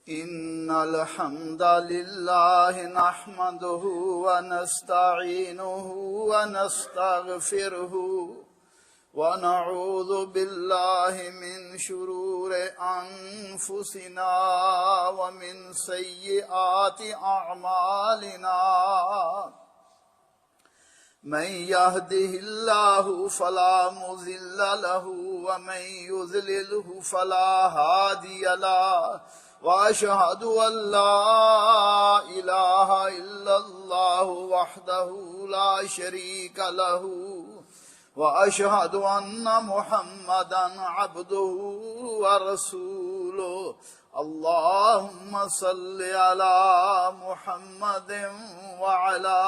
إن الحمد لله نحمده ونستعينه ونستغفره ونعوذ بالله من شرور أنفسنا ومن سيئات أعمالنا من يهده الله فلا مضل له ومن يضلله فلا هادي له وأشهد أن لا إله إلا الله وحده لا شريك له وأشهد أن محمدا عبده ورسوله اللهم صل على محمد وعلى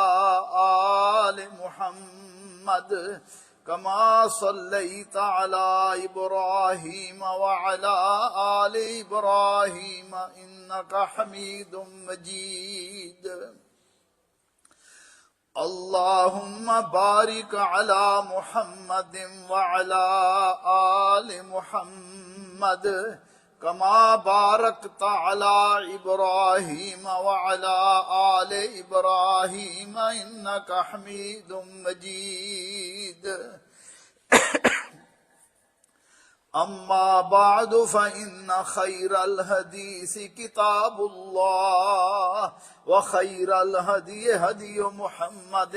آل محمد كما صليت على إبراهيم وعلى آل إبراهيم إنك حميد مجيد اللهم بارك على محمد وعلى آل محمد كما باركت على إبراهيم وعلى آل إبراهيم إنك حميد مجيد أما بعد فإن خير الحديث كتاب الله وخير الهدي هدي محمد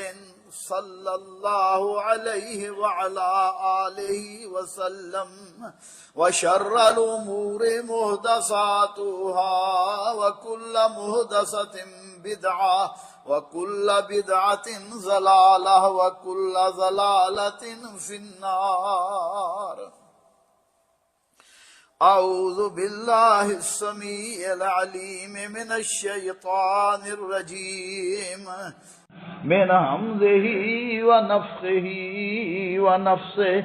صلى الله عليه وعلى آله وسلم وشر الأمور محدثاتها وكل محدثة بدعة وكل بدعة ضلالة وكل ضلالة في النار أعوذ بالله السميع العليم من الشيطان الرجيم من همزه ونفخه ونفسه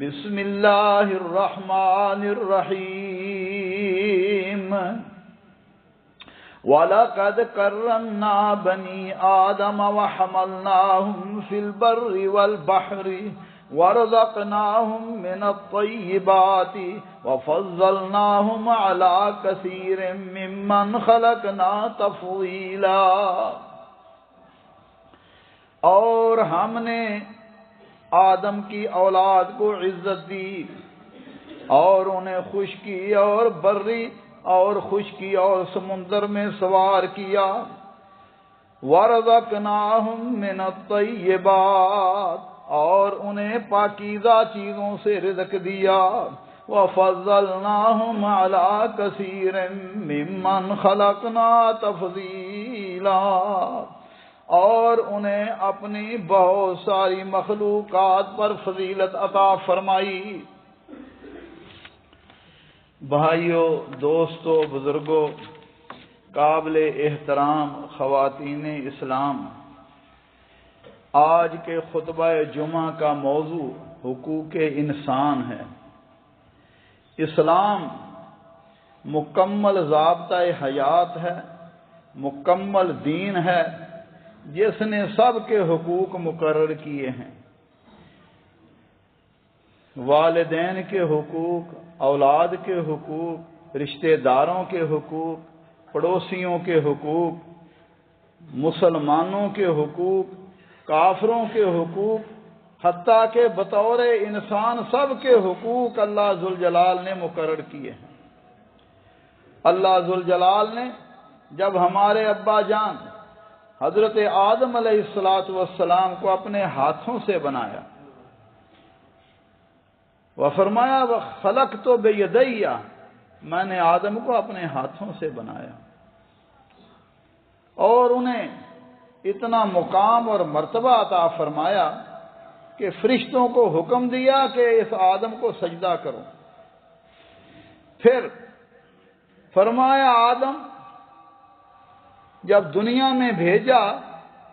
بسم الله الرحمن الرحيم وَلَقَدْ كَرَّمْنَا بَنِي آدَمَ وَحَمَلْنَاهُمْ فِي الْبَرِّ وَالْبَحْرِ وَرَزَقْنَاهُمْ مِنَ الطَّيِّبَاتِ وَفَضَّلْنَاهُمْ عَلَى كَثِيرٍ مِّمَّنْ خَلَقْنَا تَفْضِيلًا۔ اور ہم نے آدم کی اولاد کو عزت دی اور انہیں خشکی اور بری اور خشکی اور سمندر میں سوار کیا۔ وَرَزَقْنَاهُمْ مِنَ الطَّيِّبَاتِ اور انہیں پاکیزہ چیزوں سے رزق دیا۔ وَفَضَّلْنَاهُمْ عَلَى كَثِيرٍ مِّمَّنْ خَلَقْنَا تَفْضِيلًا اور انہیں اپنی بہت ساری مخلوقات پر فضیلت عطا فرمائی۔ بھائیو، دوستو، بزرگو، قابل احترام خواتین اسلام، آج کے خطبہ جمعہ کا موضوع حقوق انسان ہے۔ اسلام مکمل ضابطہ حیات ہے، مکمل دین ہے جس نے سب کے حقوق مقرر کیے ہیں۔ والدین کے حقوق، اولاد کے حقوق، رشتہ داروں کے حقوق، پڑوسیوں کے حقوق، مسلمانوں کے حقوق، کافروں کے حقوق، حتیٰ کہ بطور انسان سب کے حقوق اللہ ذوالجلال نے مقرر کیے ہیں۔ اللہ ذوالجلال نے جب ہمارے ابا جان حضرت آدم علیہ السلام کو اپنے ہاتھوں سے بنایا، وہ فرمایا وَخَلَقْتُ بِيَدَيَّ، میں نے آدم کو اپنے ہاتھوں سے بنایا، اور انہیں اتنا مقام اور مرتبہ عطا فرمایا کہ فرشتوں کو حکم دیا کہ اس آدم کو سجدہ کرو۔ پھر فرمایا آدم جب دنیا میں بھیجا،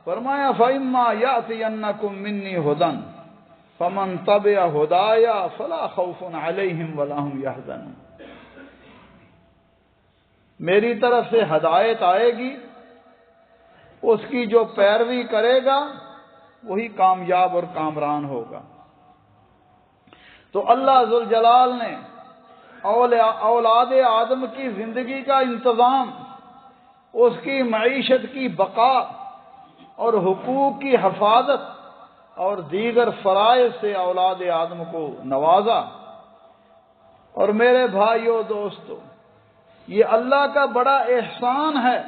فرمایا فَإِمَّا يَأْتِيَنَّكُم مِّنِّي هُدًى فَمَن تَبِعَ هُدَايَ فَلَا خَوْفٌ عَلَيْهِمْ وَلَا هُمْ يَحْزَنُونَ، میری طرف سے ہدایت آئے گی، اس کی جو پیروی کرے گا وہی کامیاب اور کامران ہوگا۔ تو اللہ ذوالجلال نے اولاد آدم کی زندگی کا انتظام، اس کی معیشت کی بقا اور حقوق کی حفاظت اور دیگر فرائض سے اولاد آدم کو نوازا۔ اور میرے بھائیو دوستو، یہ اللہ کا بڑا احسان ہے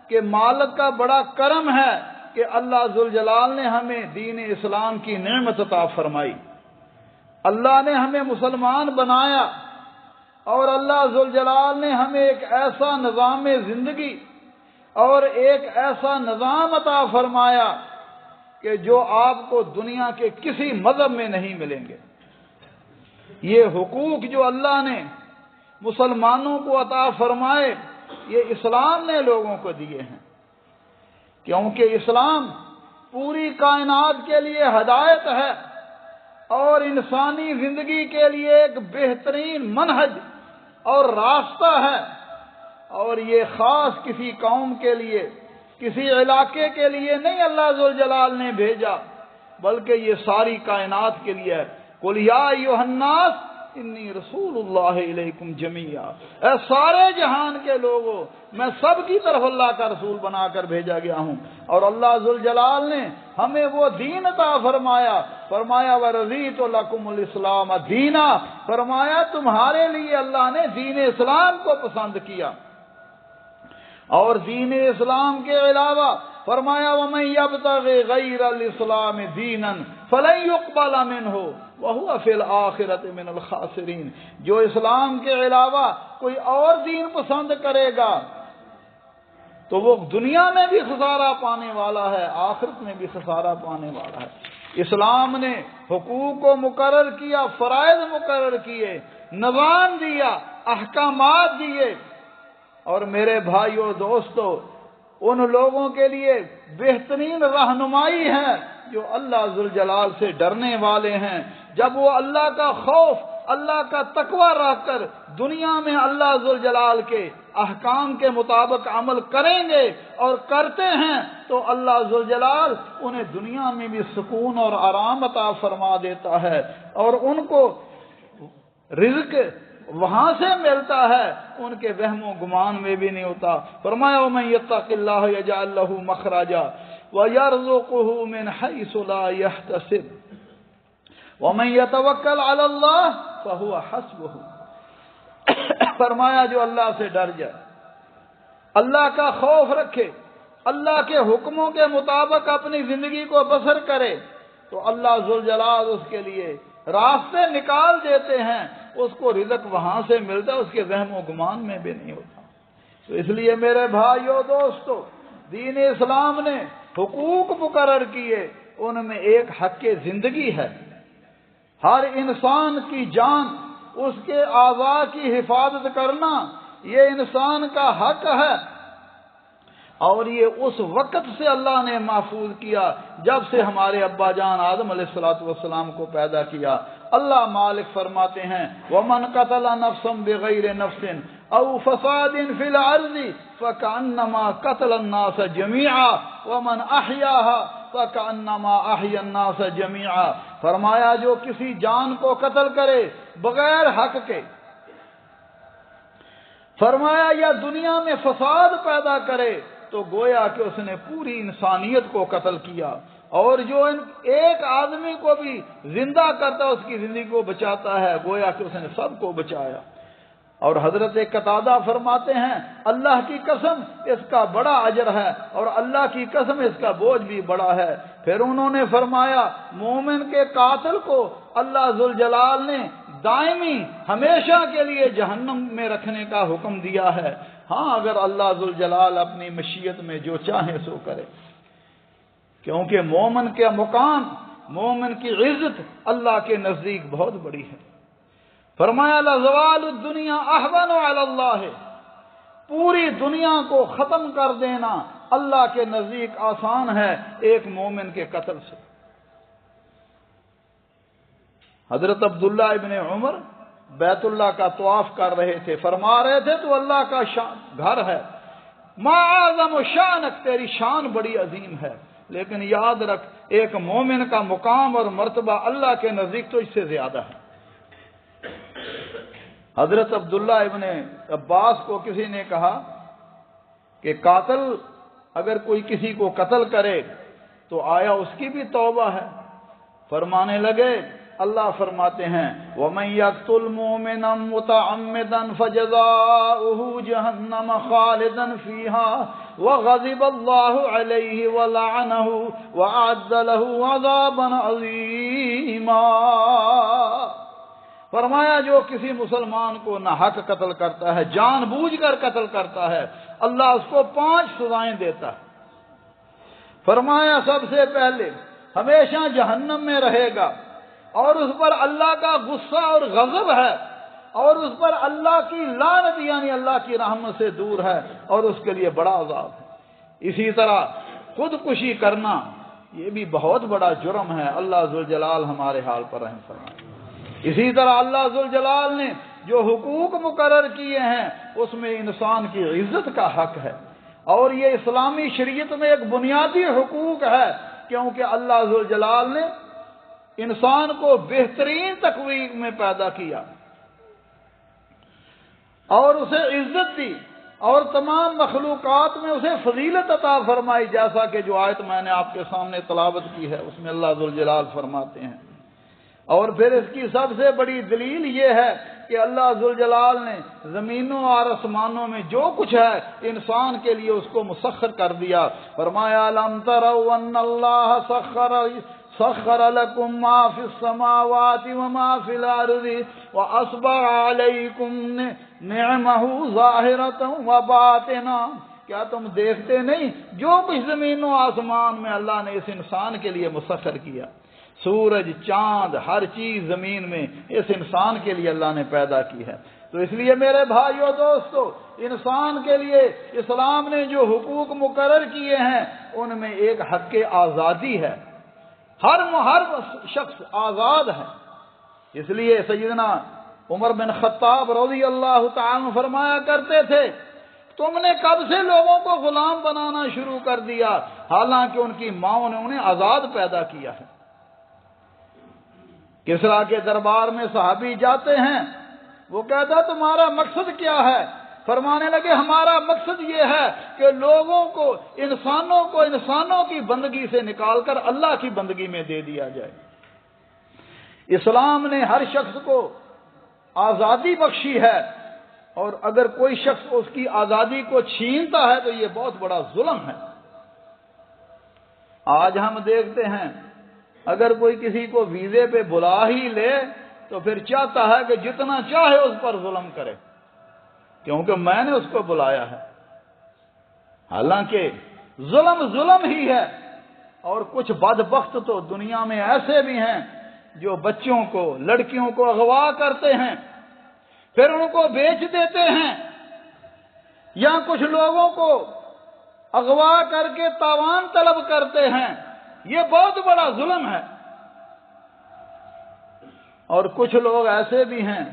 کہ مالک کا بڑا کرم ہے کہ اللہ ذوالجلال نے ہمیں دین اسلام کی نعمت عطا فرمائی۔ اللہ نے ہمیں مسلمان بنایا، اور اللہ ذوالجلال نے ہمیں ایک ایسا نظام زندگی اور ایک ایسا نظام عطا فرمایا کہ جو آپ کو دنیا کے کسی مذہب میں نہیں ملیں گے۔ یہ حقوق جو اللہ نے مسلمانوں کو عطا فرمائے، یہ اسلام نے لوگوں کو دیے ہیں، کیونکہ اسلام پوری کائنات کے لیے ہدایت ہے اور انسانی زندگی کے لیے ایک بہترین منہج اور راستہ ہے، اور یہ خاص کسی قوم کے لیے، کسی علاقے کے لیے نہیں اللہ ذوالجلال نے بھیجا، بلکہ یہ ساری کائنات کے لیے ہے۔ قُلْ يَا أَيُّهَا النَّاسُ إِنِّي رَسُولُ اللَّهِ إِلَيْكُمْ جَمِيعًا، اے سارے جہان کے لوگوں، میں سب کی طرف اللہ کا رسول بنا کر بھیجا گیا ہوں۔ اور اللہ ذوالجلال نے ہمیں وہ دین عطا فرمایا، فرمایا وَرَضِيتُ لَكُمُ الْإِسْلَامَ دِينًا، فرمایا تمہارے لیے اللہ نے دین اسلام کو پسند کیا۔ اور دین اسلام کے علاوہ فرمایا وَمَن يَبْتَغِ غَيْرَ الْإِسْلَامِ دِينًا فَلَن يُقْبَلَ مِنْهُ وَهُوَ فِي الْآخِرَةِ مِنَ الْخَاسِرِينَ، جو اسلام کے علاوہ کوئی اور دین پسند کرے گا تو وہ دنیا میں بھی خسارہ پانے والا ہے، آخرت میں بھی خسارہ پانے والا ہے۔ اسلام نے حقوق کو مقرر کیا، فرائض مقرر کیے، نظام دیا، احکامات دیے، اور میرے بھائیو دوستو، ان لوگوں کے لیے بہترین رہنمائی ہے جو اللہ ذوالجلال سے ڈرنے والے ہیں۔ جب وہ اللہ کا خوف، اللہ کا تقوی رکھ کر دنیا میں اللہ ذوالجلال کے احکام کے مطابق عمل کریں گے اور کرتے ہیں تو اللہ ذوالجلال انہیں دنیا میں بھی سکون اور آرام عطا فرما دیتا ہے، اور ان کو رزق وہاں سے ملتا ہے، ان کے وہم و گمان میں بھی نہیں ہوتا۔ فرمایا وَمَن يَتَّقِ اللَّهَ يَجْعَل لَّهُ مَخْرَجًا وَيَرْزُقْهُ مِنْ حَيْثُ لَا يَحْتَسِبُ وَمَن يَتَوَكَّلْ عَلَى اللَّهِ فَهُوَ حَسْبُهُ، فرمایا جو اللہ سے ڈر جائے، اللہ کا خوف رکھے، اللہ کے حکموں کے مطابق اپنی زندگی کو بسر کرے تو اللہ ذوالجلال اس کے لیے راستے نکال دیتے ہیں، اس کو رزق وہاں سے ملتا ہے، اس کے وہم و گمان میں بھی نہیں ہوتا۔ تو اس لیے میرے بھائیو دوستو، دین اسلام نے حقوق مقرر کیے، ان میں ایک حق زندگی ہے۔ ہر انسان کی جان، اس کے اعضاء کی حفاظت کرنا، یہ انسان کا حق ہے، اور یہ اس وقت سے اللہ نے محفوظ کیا جب سے ہمارے ابا جان آدم علیہ السلام کو پیدا کیا۔ اللہ مالک فرماتے ہیں وَمَنْ قَتَلَ نَفْسًا بِغَيْرِ نَفْسٍ أَوْ فَسَادٍ فِي الْأَرْضِ فَكَأَنَّمَا قَتَلَ النَّاسَ جَمِيعًا وَمَنْ أَحْيَاهَا فَكَأَنَّمَا أَحْيَا النَّاسَ جَمِيعًا، فرمایا جو کسی جان کو قتل کرے بغیر حق کے، فرمایا یا دنیا میں فساد پیدا کرے تو گویا کہ اس نے پوری انسانیت کو قتل کیا، اور جو ایک آدمی کو بھی زندہ کرتا ہے، اس کی زندگی کو بچاتا ہے، گویا کہ اس نے سب کو بچایا۔ اور حضرت قتادہ فرماتے ہیں اللہ کی قسم اس کا بڑا اجر ہے، اور اللہ کی قسم اس کا بوجھ بھی بڑا ہے۔ پھر انہوں نے فرمایا مومن کے قاتل کو اللہ ذوالجلال نے دائمی ہمیشہ کے لیے جہنم میں رکھنے کا حکم دیا ہے، ہاں اگر اللہ ذوالجلال اپنی مشیت میں جو چاہے سو کرے، کیونکہ مومن کا مقام، مومن کی عزت اللہ کے نزدیک بہت بڑی ہے۔ فرمایا لَزَوَالُ الدُّنْيَا أَحْوَنُ عَلَى اللَّهِ، پوری دنیا کو ختم کر دینا اللہ کے نزدیک آسان ہے ایک مومن کے قتل سے۔ حضرت عبداللہ ابن عمر بیت اللہ کا طواف کر رہے تھے، فرما رہے تھے تو اللہ کا گھر ہے، ما اعظم شانک، تیری شان بڑی عظیم ہے، لیکن یاد رکھ ایک مومن کا مقام اور مرتبہ اللہ کے نزدیک تو اس سے زیادہ ہے۔ حضرت عبداللہ ابن عباس کو کسی نے کہا کہ قاتل اگر کوئی کسی کو قتل کرے تو آیا اس کی بھی توبہ ہے؟ فرمانے لگے اللہ فرماتے ہیں وَمَن يَقْتُلْ مُؤْمِنًا مُتَعَمِّدًا فَجَزَاؤُهُ جَهَنَّمَ خَالِدًا فِيهَا وَغَضِبَ اللَّهُ عَلَيْهِ وَلَعَنَهُ وَأَعَدَّ لَهُ عَذَابًا عَظِيمًا۔ فرمایا جو کسی مسلمان کو ناحق قتل کرتا ہے، جان بوجھ کر قتل کرتا ہے، اللہ اس کو 5 سزائیں دیتا ہے۔ فرمایا سب سے پہلے ہمیشہ جہنم میں رہے گا، اور اس پر اللہ کا غصہ اور غضب ہے، اور اس پر اللہ کی لعنت یعنی اللہ کی رحمت سے دور ہے، اور اس کے لیے بڑا عذاب ہے۔ اسی طرح خودکشی کرنا یہ بھی بہت بڑا جرم ہے، اللہ ذوالجلال ہمارے حال پر رحم فرمائے۔ اسی طرح اللہ ذوالجلال نے جو حقوق مقرر کیے ہیں اس میں انسان کی عزت کا حق ہے، اور یہ اسلامی شریعت میں ایک بنیادی حقوق ہے، کیونکہ اللہ ذوالجلال نے انسان کو بہترین تقویم میں پیدا کیا اور اسے عزت دی، اور تمام مخلوقات میں اسے فضیلت عطا فرمائی، جیسا کہ جو آیت میں نے آپ کے سامنے تلاوت کی ہے اس میں اللہ ذوالجلال فرماتے ہیں۔ اور پھر اس کی سب سے بڑی دلیل یہ ہے کہ اللہ ذوالجلال نے زمینوں اور آسمانوں میں جو کچھ ہے انسان کے لیے اس کو مسخر کر دیا۔ فرمایا الم تروا ان اللہ سخر لكم ما في السماوات وما في الارض واسبغ عليكم نعمه ظاهرة وباطنة۔ کیا تم دیکھتے نہیں جو کچھ زمین و آسمان میں اللہ نے اس انسان کے لیے مسخر کیا؟ سورج، چاند، ہر چیز زمین میں اس انسان کے لیے اللہ نے پیدا کی ہے۔ تو اس لیے میرے بھائیو دوستو، انسان کے لیے اسلام نے جو حقوق مقرر کیے ہیں ان میں ایک حق آزادی ہے، ہر شخص آزاد ہے۔ اس لیے سیدنا عمر بن خطاب رضی اللہ تعالیٰ عنہ فرمایا کرتے تھے تم نے کب سے لوگوں کو غلام بنانا شروع کر دیا، حالانکہ ان کی ماؤں نے انہیں آزاد پیدا کیا ہے۔ کسریٰ کے دربار میں صحابی جاتے ہیں، وہ کہتا تمہارا مقصد کیا ہے؟ فرمانے لگے ہمارا مقصد یہ ہے کہ لوگوں کو انسانوں کی بندگی سے نکال کر اللہ کی بندگی میں دے دیا جائے۔ اسلام نے ہر شخص کو آزادی بخشی ہے، اور اگر کوئی شخص اس کی آزادی کو چھینتا ہے تو یہ بہت بڑا ظلم ہے۔ آج ہم دیکھتے ہیں اگر کوئی کسی کو ویزے پہ بلا ہی لے تو پھر چاہتا ہے کہ جتنا چاہے اس پر ظلم کرے، کیونکہ میں نے اس کو بلایا ہے، حالانکہ ظلم ہی ہے۔ اور کچھ بدبخت تو دنیا میں ایسے بھی ہیں جو بچوں کو، لڑکیوں کو اغوا کرتے ہیں، پھر ان کو بیچ دیتے ہیں، یا کچھ لوگوں کو اغوا کر کے تاوان طلب کرتے ہیں، یہ بہت بڑا ظلم ہے۔ اور کچھ لوگ ایسے بھی ہیں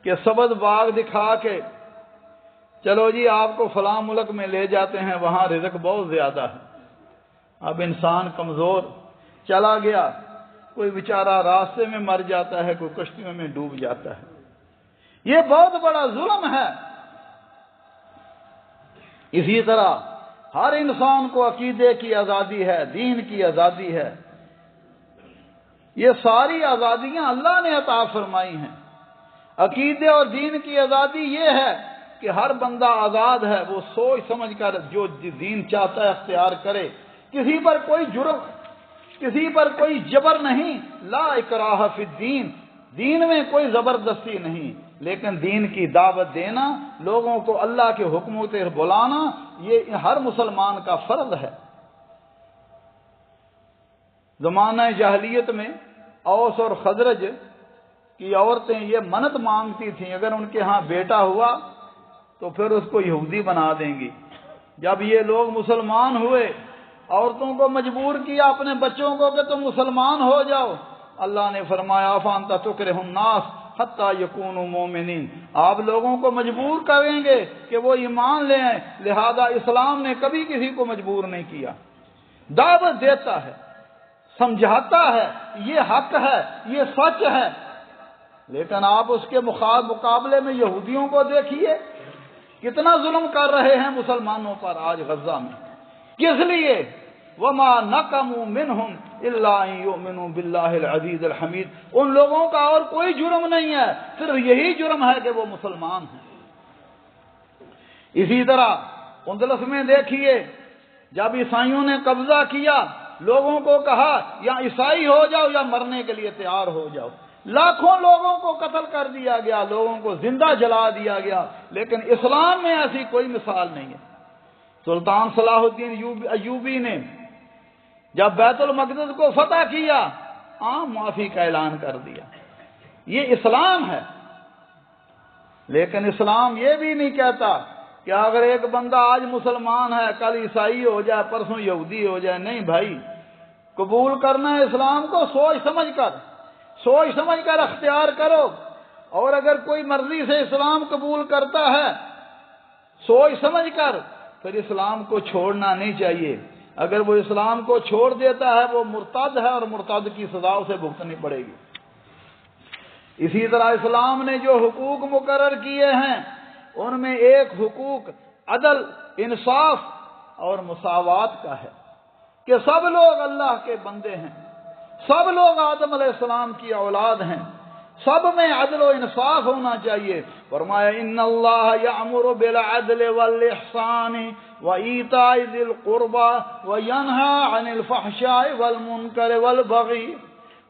کہ سبز باغ دکھا کے چلو جی آپ کو فلاں ملک میں لے جاتے ہیں، وہاں رزق بہت زیادہ ہے۔ اب انسان کمزور چلا گیا، کوئی بیچارہ راستے میں مر جاتا ہے، کوئی کشتیوں میں ڈوب جاتا ہے، یہ بہت بڑا ظلم ہے۔ اسی طرح ہر انسان کو عقیدے کی آزادی ہے، دین کی آزادی ہے، یہ ساری آزادیاں اللہ نے عطا فرمائی ہیں۔ عقیدے اور دین کی آزادی یہ ہے کہ ہر بندہ آزاد ہے، وہ سوچ سمجھ کر جو دین چاہتا ہے اختیار کرے، کسی پر کوئی جرم، کسی پر کوئی جبر نہیں، لا اکراہ فی الدین، دین میں کوئی زبردستی نہیں، لیکن دین کی دعوت دینا، لوگوں کو اللہ کے حکموں سے بلانا، یہ ہر مسلمان کا فرض ہے۔ زمانہ جاہلیت میں اوس اور خزرج کی عورتیں یہ منت مانگتی تھیں اگر ان کے ہاں بیٹا ہوا تو پھر اس کو یہودی بنا دیں گی۔ جب یہ لوگ مسلمان ہوئے، عورتوں کو مجبور کیا اپنے بچوں کو کہ تم مسلمان ہو جاؤ، اللہ نے فرمایا فَأَنْتَ تُكْرِهُ النَّاسَ حَتَّى يَكُونُوا مُؤْمِنِينَ، آپ لوگوں کو مجبور کریں گے کہ وہ ایمان لے آئیں، لہذا اسلام نے کبھی کسی کو مجبور نہیں کیا، دعوت دیتا ہے، سمجھاتا ہے، یہ حق ہے، یہ سچ ہے۔ لیکن آپ اس کے مقابلے میں یہودیوں کو دیکھیے کتنا ظلم کر رہے ہیں مسلمانوں پر آج غزہ میں. کس لیے؟ وما نقموا منہم الا ان یؤمنوا باللہ العزیز الحمید. ان لوگوں کا اور کوئی جرم نہیں ہے، صرف یہی جرم ہے کہ وہ مسلمان ہیں. اسی طرح اندلس میں دیکھیے، جب عیسائیوں نے قبضہ کیا، لوگوں کو کہا یا عیسائی ہو جاؤ یا مرنے کے لیے تیار ہو جاؤ. لاکھوں لوگوں کو قتل کر دیا گیا، لوگوں کو زندہ جلا دیا گیا. لیکن اسلام میں ایسی کوئی مثال نہیں ہے. سلطان صلاح الدین ایوبی نے جب بیت المقدس کو فتح کیا، عام معافی کا اعلان کر دیا. یہ اسلام ہے. لیکن اسلام یہ بھی نہیں کہتا کہ اگر ایک بندہ آج مسلمان ہے، کل عیسائی ہو جائے، پرسوں یہودی ہو جائے. نہیں بھائی، قبول کرنا ہے اسلام کو سوچ سمجھ کر اختیار کرو. اور اگر کوئی مرضی سے اسلام قبول کرتا ہے سوچ سمجھ کر، پھر اسلام کو چھوڑنا نہیں چاہیے. اگر وہ اسلام کو چھوڑ دیتا ہے وہ مرتد ہے، اور مرتد کی سزا اسے بھگتنی پڑے گی. اسی طرح اسلام نے جو حقوق مقرر کیے ہیں ان میں ایک حقوق عدل، انصاف اور مساوات کا ہے کہ سب لوگ اللہ کے بندے ہیں، سب لوگ آدم علیہ السلام کی اولاد ہیں، سب میں عدل و انصاف ہونا چاہیے. فرمایا ان اللہ یأمر بالعدل والاحسان وایتاء ذی القربى وینہی عن الفحشاء والمنکر والبغی.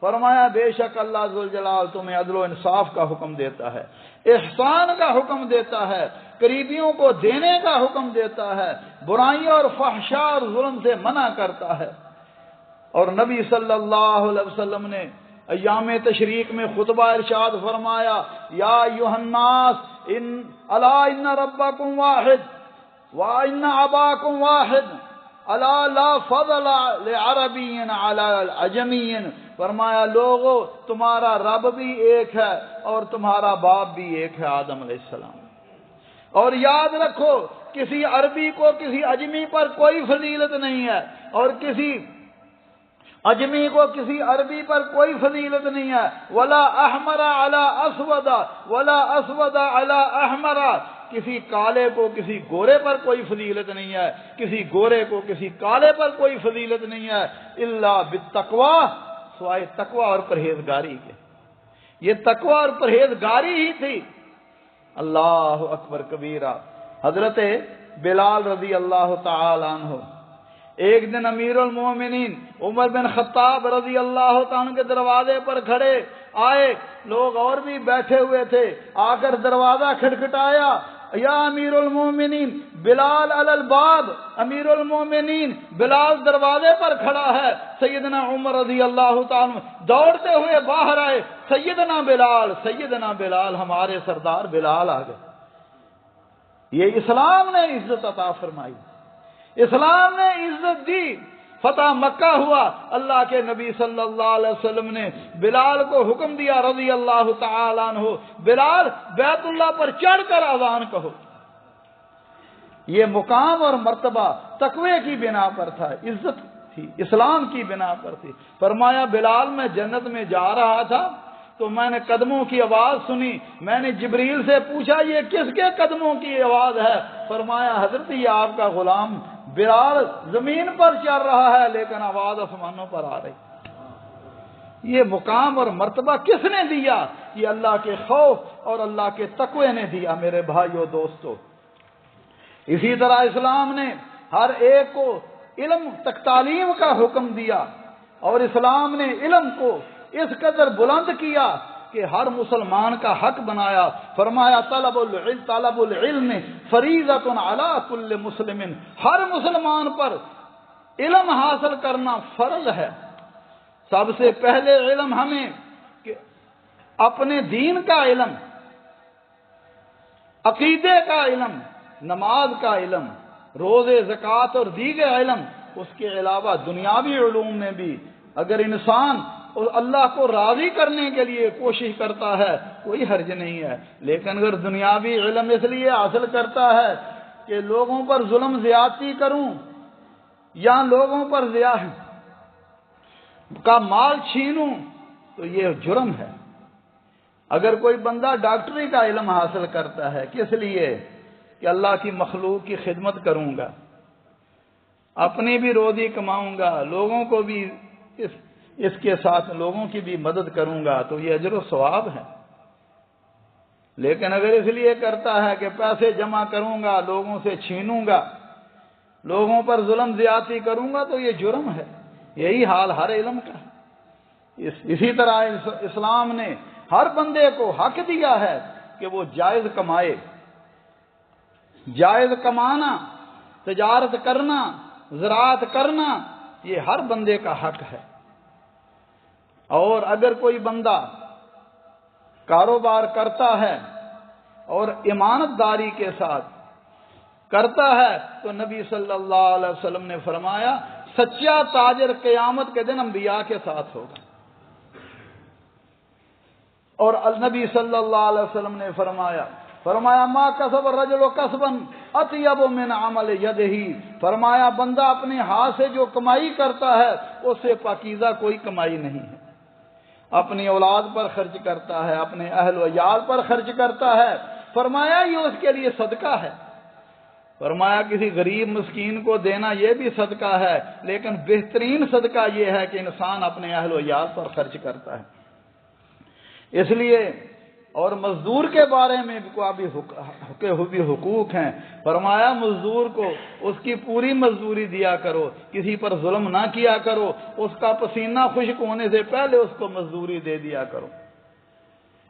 فرمایا بے شک اللہ ذوالجلال تمہیں عدل و انصاف کا حکم دیتا ہے، احسان کا حکم دیتا ہے، قریبیوں کو دینے کا حکم دیتا ہے، برائیوں اور فحشاء اور ظلم سے منع کرتا ہے. اور نبی صلی اللہ علیہ وسلم نے ایام تشریق میں خطبہ ارشاد فرمایا، یا ایھا الناس الا ان ربکم واحد وان اباکم واحد الا لا فضل لعربی علی عجمی. فرمایا لوگو تمہارا رب بھی ایک ہے اور تمہارا باپ بھی ایک ہے، آدم علیہ السلام. اور یاد رکھو کسی عربی کو کسی اجمی پر کوئی فضیلت نہیں ہے، اور کسی اجمی کو کسی عربی پر کوئی فضیلت نہیں ہے. ولا احمر علی اسود ولا اسود علی احمر. کسی کالے کو کسی گورے پر کوئی فضیلت نہیں ہے، کسی گورے کو کسی کالے پر کوئی فضیلت نہیں ہے، الا بالتقوی، سوائے تقوی اور پرہیزگاری کے. یہ تقوی اور پرہیزگاری ہی تھی. اللہ اکبر کبیرہ. حضرت بلال رضی اللہ تعالی عنہ ایک دن امیر المومنین عمر بن خطاب رضی اللہ تعالیٰ کے دروازے پر کھڑے آئے، لوگ اور بھی بیٹھے ہوئے تھے. آ کر دروازہ کھٹکھٹایا، یا امیر المومنین بلال علی الباب. امیر المومنین بلال دروازے پر کھڑا ہے. سیدنا عمر رضی اللہ تعالیٰ دوڑتے ہوئے باہر آئے، سیدنا بلال، ہمارے سردار بلال آ گئے. یہ اسلام نے عزت عطا فرمائی، اسلام نے عزت دی. فتح مکہ ہوا، اللہ کے نبی صلی اللہ علیہ وسلم نے بلال کو حکم دیا رضی اللہ تعالیٰ عنہ، بلال بیت اللہ پر چڑھ کر اذان کہو. یہ مقام اور مرتبہ تقوی کی بنا پر تھا، عزت تھی، اسلام کی بنا پر تھی. فرمایا بلال میں جنت میں جا رہا تھا تو میں نے قدموں کی آواز سنی. میں نے جبریل سے پوچھا یہ کس کے قدموں کی آواز ہے؟ فرمایا حضرت یہ آپ کا غلام بلال زمین پر چل رہا ہے لیکن آواز آسمانوں پر آ رہی. یہ مقام اور مرتبہ کس نے دیا؟ یہ اللہ کے خوف اور اللہ کے تقوی نے دیا میرے بھائیو دوستو. اسی طرح اسلام نے ہر ایک کو علم تک تعلیم کا حکم دیا، اور اسلام نے علم کو اس قدر بلند کیا کہ ہر مسلمان کا حق بنایا. فرمایا طلب العلم فریضۃ علی کل مسلم. ہر مسلمان پر علم حاصل کرنا فرض ہے. سب سے پہلے علم ہمیں کہ اپنے دین کا علم، عقیدے کا علم، نماز کا علم، روزے زکوٰۃ اور دیگر علم. اس کے علاوہ دنیاوی علوم میں بھی اگر انسان اللہ کو راضی کرنے کے لیے کوشش کرتا ہے کوئی حرج نہیں ہے. لیکن اگر دنیاوی علم اس لیے حاصل کرتا ہے کہ لوگوں پر ظلم زیادتی کروں یا لوگوں پر کا مال چھینوں تو یہ جرم ہے. اگر کوئی بندہ ڈاکٹری کا علم حاصل کرتا ہے کس لیے کہ اللہ کی مخلوق کی خدمت کروں گا، اپنی بھی روزی کماؤں گا، لوگوں کو بھی اس کے ساتھ لوگوں کی بھی مدد کروں گا، تو یہ اجر و ثواب ہے۔ لیکن اگر اس لیے کرتا ہے کہ پیسے جمع کروں گا، لوگوں سے چھینوں گا، لوگوں پر ظلم زیادتی کروں گا، تو یہ جرم ہے۔ یہی حال ہر علم کا ہے۔ اسی طرح اسلام نے ہر بندے کو حق دیا ہے کہ وہ جائز کمائے۔ جائز کمانا، تجارت کرنا، زراعت کرنا، یہ ہر بندے کا حق ہے۔ اور اگر کوئی بندہ کاروبار کرتا ہے اور امانت داری کے ساتھ کرتا ہے تو نبی صلی اللہ علیہ وسلم نے فرمایا سچا تاجر قیامت کے دن انبیاء کے ساتھ ہوگا۔ اور النبی صلی اللہ علیہ وسلم نے فرمایا ما کسب الرجل کسبا اطیب من عمل یدہ، فرمایا بندہ اپنے ہاتھ سے جو کمائی کرتا ہے اس سے پاکیزہ کوئی کمائی نہیں ہے۔ اپنی اولاد پر خرچ کرتا ہے، اپنے اہل و عیال پر خرچ کرتا ہے، فرمایا یہ اس کے لیے صدقہ ہے۔ فرمایا کسی غریب مسکین کو دینا یہ بھی صدقہ ہے، لیکن بہترین صدقہ یہ ہے کہ انسان اپنے اہل و عیال پر خرچ کرتا ہے۔ اس لیے اور مزدور کے بارے میں بھی حقوق ہیں۔ فرمایا مزدور کو اس کی پوری مزدوری دیا کرو، کسی پر ظلم نہ کیا کرو، اس کا پسینہ خشک ہونے سے پہلے اس کو مزدوری دے دیا کرو۔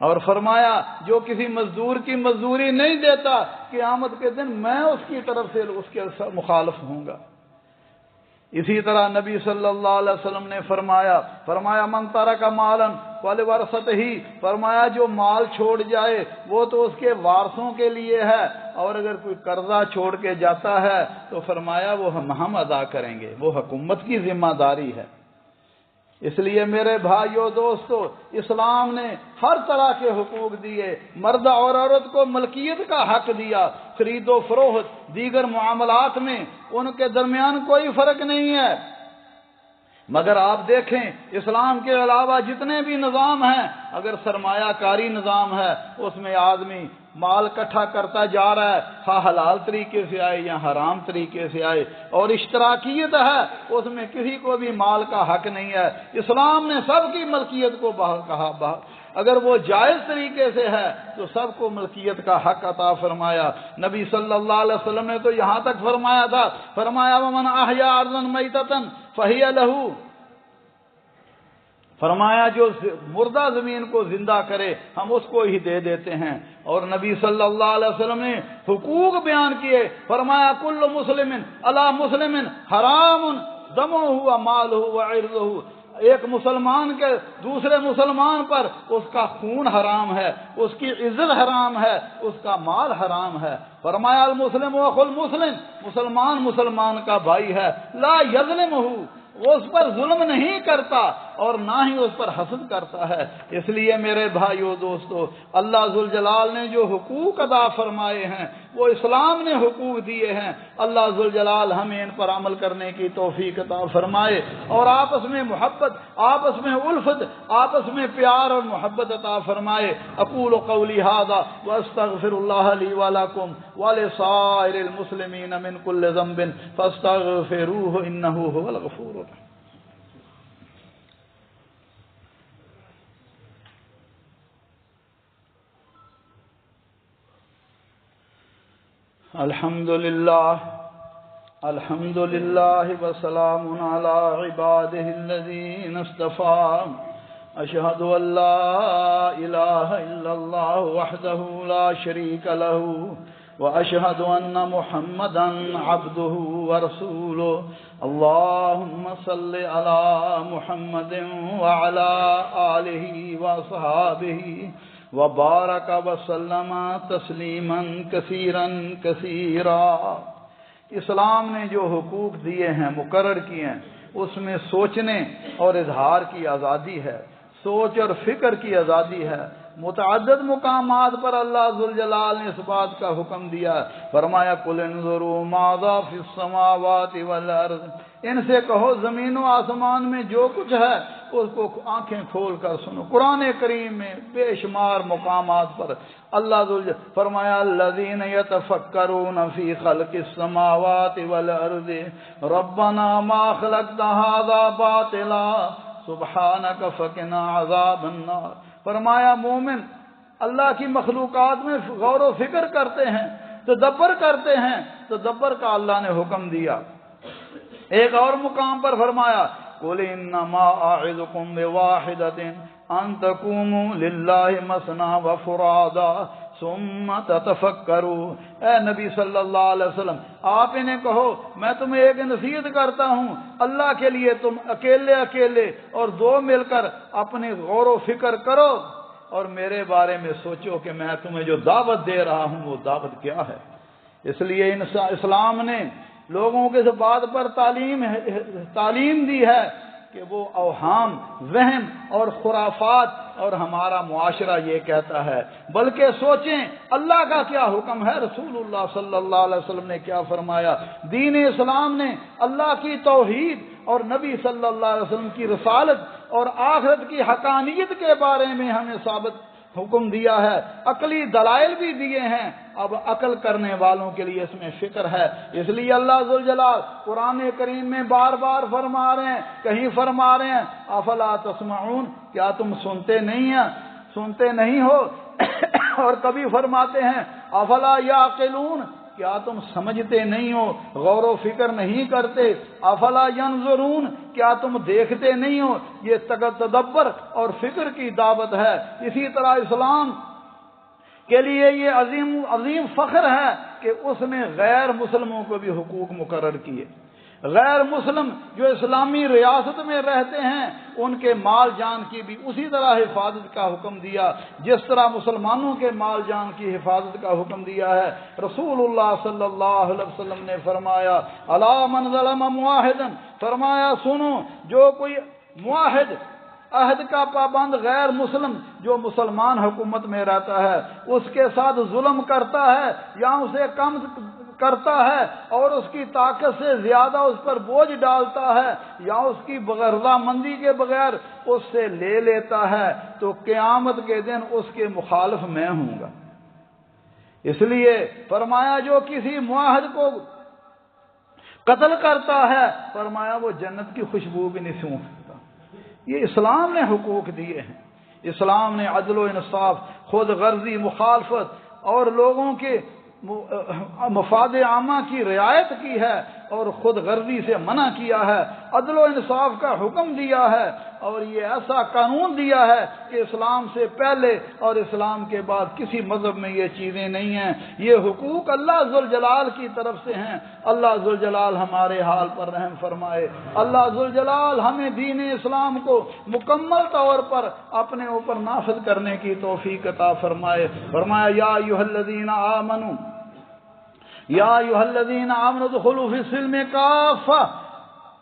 اور فرمایا جو کسی مزدور کی مزدوری نہیں دیتا قیامت کے دن میں اس کی طرف سے اس کے مخالف ہوں گا۔ اسی طرح نبی صلی اللہ علیہ وسلم نے فرمایا من ترک مالا فلورثتہ، فرمایا جو مال چھوڑ جائے وہ تو اس کے وارثوں کے لیے ہے، اور اگر کوئی قرضہ چھوڑ کے جاتا ہے تو فرمایا وہ ہم ادا کریں گے، وہ حکومت کی ذمہ داری ہے۔ اس لیے میرے بھائیو دوستو، اسلام نے ہر طرح کے حقوق دیے، مرد اور عورت کو ملکیت کا حق دیا، خرید و فروخت، دیگر معاملات میں ان کے درمیان کوئی فرق نہیں ہے۔ مگر آپ دیکھیں اسلام کے علاوہ جتنے بھی نظام ہیں، اگر سرمایہ کاری نظام ہے اس میں آدمی مال اکٹھا کرتا جا رہا ہے، خواہ حلال طریقے سے آئے یا حرام طریقے سے آئے، اور اشتراکیت ہے اس میں کسی کو بھی مال کا حق نہیں ہے۔ اسلام نے سب کی ملکیت کو کہا، اگر وہ جائز طریقے سے ہے تو سب کو ملکیت کا حق عطا فرمایا۔ نبی صلی اللہ علیہ وسلم نے تو یہاں تک فرمایا ومن احیا ارضا میتۃ فہی لہ، فرمایا جو مردہ زمین کو زندہ کرے ہم اس کو ہی دے دیتے ہیں۔ اور نبی صلی اللہ علیہ وسلم نے حقوق بیان کیے، فرمایا کل مسلم علی مسلم حرام دمہ و مالہ و عرضہ، ایک مسلمان کے دوسرے مسلمان پر اس کا خون حرام ہے، اس کی عزت حرام ہے، اس کا مال حرام ہے۔ فرمایا المسلم اخو المسلم، مسلمان کا بھائی ہے، لا یظلمہ، وہ اس پر ظلم نہیں کرتا اور نہ ہی اس پر حسد کرتا ہے۔ اس لیے میرے بھائیو دوستو، اللہ ذوالجلال نے جو حقوق ادا فرمائے ہیں وہ اسلام نے حقوق دیے ہیں، اللہ ذوالجلال ہمیں ان پر عمل کرنے کی توفیق عطا فرمائے، اور آپس میں محبت، آپس میں الفت، آپس میں پیار اور محبت عطا فرمائے۔ اقول قولی ھذا واستغفر اللہ لی ولکم ولسائر المسلمین من کل ذنب فاستغفروہ انہ ھو الغفور الرحیم۔ الحمد للہ وسلام علی عبادہ الذین اصطفى، اشہد ان لا الہ الا اللہ وحدہ لا شریک لہ واشہد ان محمدا عبدہ ورسولہ، اللہم صل علی محمد وعلی آلہ وصحابہ وبارک وسلم تسلیما کثیرا کثیرا۔ اسلام نے جو حقوق دیے ہیں، مقرر کیے ہیں، اس میں سوچنے اور اظہار کی آزادی ہے، سوچ اور فکر کی آزادی ہے، متعدد مقامات پر اللہ ذوالجلال نے اس بات کا حکم دیا، فرمایا قُلْ انظُرُوا مَاذَا فِي السَّمَاوَاتِ وَالْأَرْضِ، ان سے کہو زمین و آسمان میں جو کچھ ہے اس کو آنکھیں کھول کر سنو۔ قرآن کریم میں بے شمار مقامات پر اللہ ذوالجلال فرمایا الذین یتفکرون فی خلق السماوات والارض ربنا ما خلقت ھذا باطلا سبحانک فقنا عذاب النار۔ فرمایا مومن اللہ کی مخلوقات میں غور و فکر کرتے ہیں، تدبر کرتے ہیں، تدبر کا اللہ نے حکم دیا۔ ایک اور مقام پر فرمایا قُلْ إِنَّمَا أَعِظُكُمْ بِوَاحِدَةٍ أَن تَقُومُوا لِلَّهِ مَثْنَىٰ وَفُرَادَىٰ ثُمَّ تَتَفَكَّرُوا۔ اے نبی صلی اللہ علیہ وسلم آپ انہیں کہو میں تمہیں ایک نصیحت کرتا ہوں، اللہ کے لیے تم اکیلے اکیلے اور دو مل کر اپنی غور و فکر کرو اور میرے بارے میں سوچو کہ میں تمہیں جو دعوت دے رہا ہوں وہ دعوت کیا ہے۔ اس لیے اسلام نے لوگوں کے اس بات پر تعلیم دی ہے کہ وہ اوہام، وہم اور خرافات اور ہمارا معاشرہ یہ کہتا ہے، بلکہ سوچیں اللہ کا کیا حکم ہے، رسول اللہ صلی اللہ علیہ وسلم نے کیا فرمایا۔ دین اسلام نے اللہ کی توحید اور نبی صلی اللہ علیہ وسلم کی رسالت اور آخرت کی حقانیت کے بارے میں ہمیں ثابت حکم دیا ہے، عقلی دلائل بھی دیے ہیں۔ اب عقل کرنے والوں کے لیے اس میں فکر ہے۔ اس لیے اللہ ذوالجلال قرآن کریم میں بار بار فرما رہے ہیں، کہیں فرما رہے ہیں افلا تسمعون، کیا تم سنتے نہیں ہو اور کبھی فرماتے ہیں افلا یعقلون، کیا تم سمجھتے نہیں ہو، غور و فکر نہیں کرتے، افلا ینظرون، کیا تم دیکھتے نہیں ہو۔ یہ تدبر اور فکر کی دعوت ہے۔ اسی طرح اسلام کے لیے یہ عظیم فخر ہے کہ اس نے غیر مسلموں کو بھی حقوق مقرر کیے۔ غیر مسلم جو اسلامی ریاست میں رہتے ہیں ان کے مال جان کی بھی اسی طرح حفاظت کا حکم دیا جس طرح مسلمانوں کے مال جان کی حفاظت کا حکم دیا ہے۔ رسول اللہ صلی اللہ علیہ وسلم نے فرمایا الا من ظلم معاہدا، فرمایا سنو جو کوئی معاہد، عہد کا پابند غیر مسلم جو مسلمان حکومت میں رہتا ہے اس کے ساتھ ظلم کرتا ہے یا اسے کم کرتا ہے اور اس کی طاقت سے زیادہ اس پر بوجھ ڈالتا ہے یا اس کی رضامندی کے بغیر اس سے لے لیتا ہے تو قیامت کے دن اس کے مخالف میں ہوں گا۔ اس لیے فرمایا جو کسی معاہد کو قتل کرتا ہے فرمایا وہ جنت کی خوشبو بھی نہیں سونگھ سکتا۔ یہ اسلام نے حقوق دیے ہیں۔ اسلام نے عدل و انصاف، خود غرضی مخالفت اور لوگوں کے مفاد عامہ کی رعایت کی ہے اور خود غرضی سے منع کیا ہے، عدل و انصاف کا حکم دیا ہے اور یہ ایسا قانون دیا ہے کہ اسلام سے پہلے اور اسلام کے بعد کسی مذہب میں یہ چیزیں نہیں ہیں۔ یہ حقوق اللہ ذوالجلال کی طرف سے ہیں۔ اللہ ذوالجلال ہمارے حال پر رحم فرمائے۔ اللہ ذوالجلال ہمیں دین اسلام کو مکمل طور پر اپنے اوپر نافذ کرنے کی توفیق عطا فرمائے۔ فرمایا یا ایھا الذین آمنوا ادخلوا فی السلم کافہ،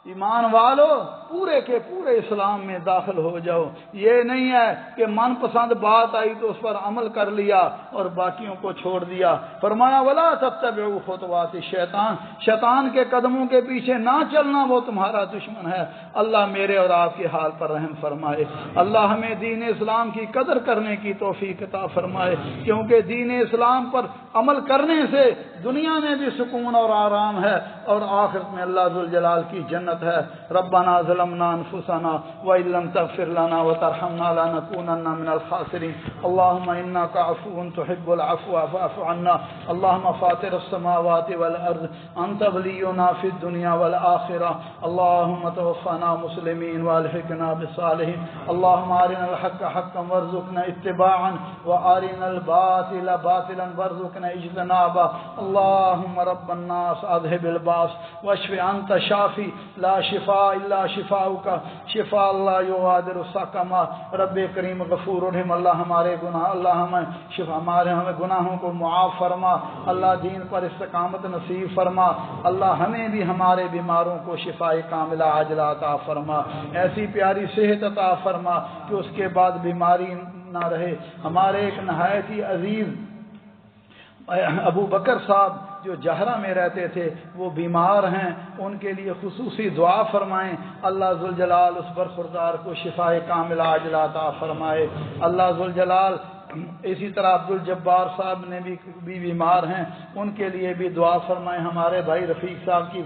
ایمان والو پورے کے پورے اسلام میں داخل ہو جاؤ۔ یہ نہیں ہے کہ من پسند بات آئی تو اس پر عمل کر لیا اور باقیوں کو چھوڑ دیا۔ فرمایا ولا تتبعوا خطوات الشیطان، شیطان کے قدموں کے پیچھے نہ چلنا، وہ تمہارا دشمن ہے۔ اللہ میرے اور آپ کے حال پر رحم فرمائے۔ اللہ ہمیں دین اسلام کی قدر کرنے کی توفیق عطا فرمائے، کیونکہ دین اسلام پر عمل کرنے سے دنیا میں بھی سکون اور آرام ہے اور آخرت میں اللہ ذوالجلال کی جنت ہے۔ ربنا ظلمنا انفسنا وان لم تغفر لنا وترحمنا لنكونن من الخاسرين اللهم انك عفو تحب العفو فاعف عنا اللهم فاطر السماوات والارض انت ولينا في الدنيا والاخره اللهم توفنا مسلمين والحقنا بالصالحين اللهم ارنا الحق حقا وارزقنا اتباعا وارنا الباطل باطلا وارزقنا اجتنابه اللهم رب الناس اذهب الباس واشف انت شافي لا شفاء الا شفاؤک شفاء لا یغادر سقما۔ رب کریم غفور رحیم، اللہ ہمارے گناہوں کو معاف فرما، اللہ دین پر استقامت نصیب فرما، اللہ ہمیں بھی ہمارے بیماروں کو شفاء کاملہ عاجلہ عطا فرما، ایسی پیاری صحت عطا فرما کہ اس کے بعد بیماری نہ رہے۔ ہمارے ایک نہایت ہی عزیز ابو بکر صاحب جو جہرہ میں رہتے تھے وہ بیمار ہیں، ان کے لیے خصوصی دعا فرمائیں، اللہ ذوالجلال اس برخوردار کو شفائے کاملہ عاجلہ عطا فرمائے۔ اللہ ذوالجلال اسی طرح عبد الجبار صاحب نے بھی بیمار ہیں، ان کے لیے بھی دعا فرمائیں۔ ہمارے بھائی رفیق صاحب کی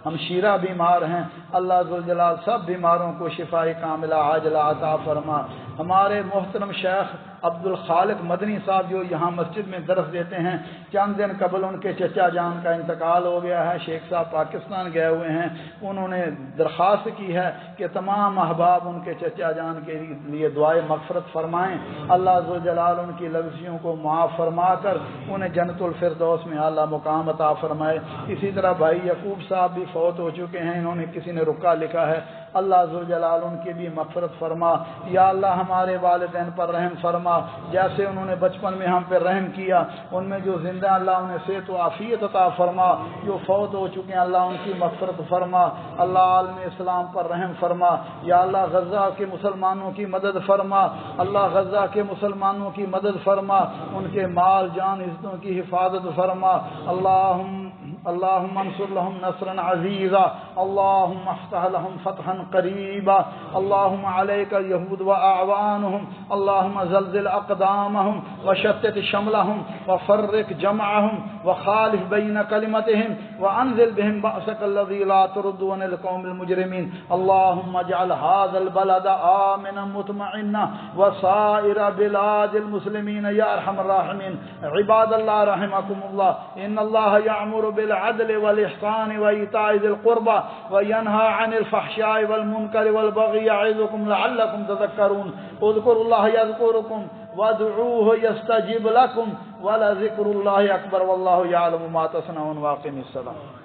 ہمشیرہ بیمار ہیں، اللہ ذوالجلال سب بیماروں کو شفائے کاملہ عاجلہ عطا فرما۔ ہمارے محترم شیخ عبد الخالق مدنی صاحب جو یہاں مسجد میں درس دیتے ہیں، چند دن قبل ان کے چچا جان کا انتقال ہو گیا ہے، شیخ صاحب پاکستان گئے ہوئے ہیں۔ انہوں نے درخواست کی ہے کہ تمام احباب ان کے چچا جان کے لیے دعائے مغفرت فرمائیں، اللہ ذوالجلال ان کی لغزیوں کو معاف فرما کر انہیں جنت الفردوس میں اعلیٰ مقام عطا فرمائے۔ اسی طرح بھائی یعقوب صاحب بھی فوت ہو چکے ہیں، انہوں نے کسی نے رکا لکھا ہے، اللہ ذوالجلال ان کی بھی مغفرت فرما۔ یا اللہ ہمارے والدین پر رحم فرما، جیسے انہوں نے بچپن میں ہم پہ رحم کیا، ان میں جو زندہ اللہ انہیں صحت و عافیت عطا فرما، جو فوت ہو چکے ہیں اللہ ان کی مغفرت فرما۔ اللہ عالم اسلام پر رحم فرما، یا اللہ غزہ کے مسلمانوں کی مدد فرما، اللہ غزہ کے مسلمانوں کی مدد فرما، ان کے مال جان عزتوں کی حفاظت فرما۔ اللهم انصر لهم نصرا عزيزا، اللهم افتح لهم فتحا قريبا، اللهم عليك اليهود واعوانهم، اللهم زلزل اقدامهم وشتت شملهم وفرق جمعهم وخالف بين كلمتهم وانزل بهم بأسك الذي لا ترد عن القوم المجرمين، اللهم اجعل هذا البلد آمنا مطمئنا وسائر بلاد المسلمين يا ارحم الراحمين۔ عباد الله رحمكم الله، ان الله يأمر بالعدل والإحسان وإيتاء ذي القربى وينهى عن الفحشاء والمنكر والبغي يعظكم لعلكم تذكرون، اذكروا الله يذكركم وادعوه يستجب لكم ولذكر الله أكبر والله يعلم ما تصنعون، واقم الصلاة۔